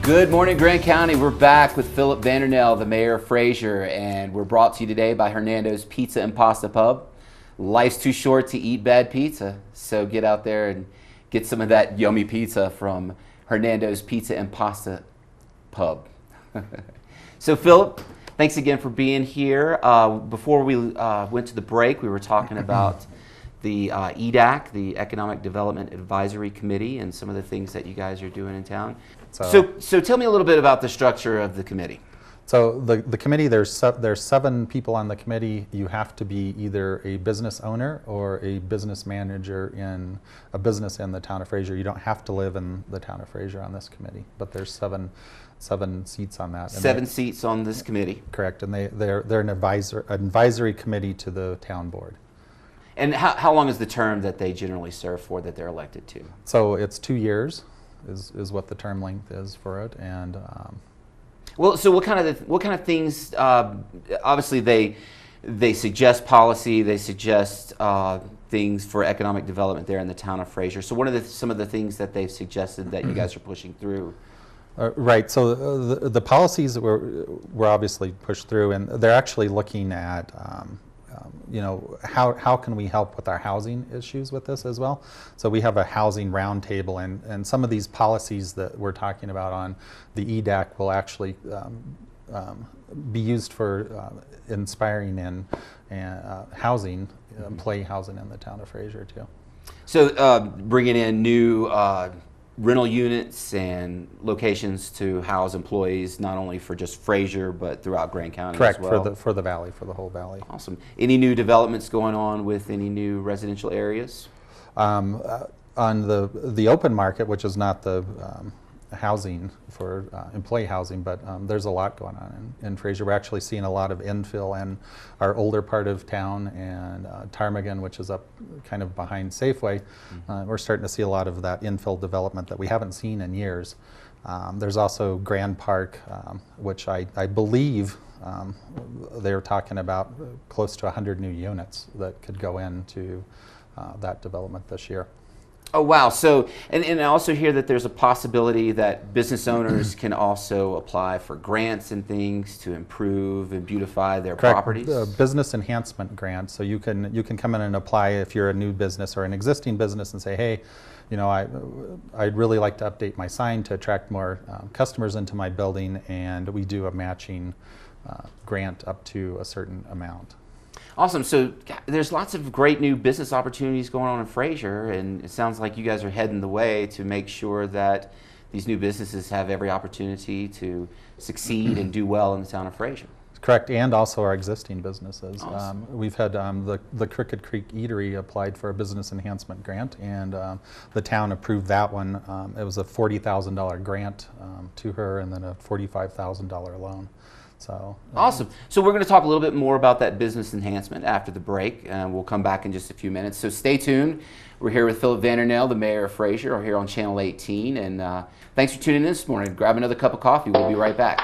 Good morning, Grant County. We're back with Philip Vandernail, the mayor of Fraser, and we're brought to you today by Hernando's Pizza and Pasta Pub. Life's too short to eat bad pizza, so get out there and get some of that yummy pizza from Hernando's Pizza and Pasta Pub. So, Philip, thanks again for being here. Before we went to the break, we were talking about the EDAC, the Economic Development Advisory Committee, and some of the things that you guys are doing in town. So tell me a little bit about the structure of the committee. So the committee, there's 7 people on the committee. You have to be either a business owner or a business manager in a business in the town of Fraser. You don't have to live in the town of Fraser on this committee, but there's seven seats on that. 7 seats on this committee. Correct, and they're an advisory committee to the town board. And how long is the term that they generally serve for, that they're elected to? So it's 2 years is what the term length is for it, and well, so what kind of things? Obviously, they suggest policy. They suggest things for economic development there in the town of Fraser. So, what are some of the things that they've suggested that you guys are pushing through? Right. So the policies that were obviously pushed through, and they're actually looking at you know, how can we help with our housing issues with this as well. So we have a housing roundtable, and some of these policies that we're talking about on the EDAC will actually be used for inspiring in housing, employee housing in the town of Fraser too. So bringing in new rental units and locations to house employees, not only for just Fraser, but throughout Grant County. Correct, as well. for the valley, for the whole valley. Awesome. Any new developments going on with any new residential areas? On the open market, which is not the housing for employee housing, but there's a lot going on in Fraser. We're actually seeing a lot of infill in our older part of town, and Ptarmigan, which is up kind of behind Safeway. We're starting to see a lot of that infill development that we haven't seen in years. There's also Grand Park, which I believe they were talking about close to 100 new units that could go into that development this year. Oh, wow. So, and I also hear that there's a possibility that business owners can also apply for grants and things to improve and beautify their Correct. properties? The business enhancement grant. So you can come in and apply if you're a new business or an existing business and say, hey, you know, I'd really like to update my sign to attract more customers into my building, and we do a matching grant up to a certain amount. Awesome. So there's lots of great new business opportunities going on in Fraser, and it sounds like you guys are heading the way to make sure that these new businesses have every opportunity to succeed and do well in the town of Fraser. Correct, and also our existing businesses. Awesome. We've had the Crooked Creek Eatery applied for a business enhancement grant, and the town approved that one. It was a $40,000 grant to her, and then a $45,000 loan. So, awesome. So we're going to talk a little bit more about that business enhancement after the break, and we'll come back in just a few minutes. So stay tuned. We're here with Philip Vandernail, the mayor of Fraser, here on Channel 18, and thanks for tuning in this morning. Grab another cup of coffee. We'll be right back.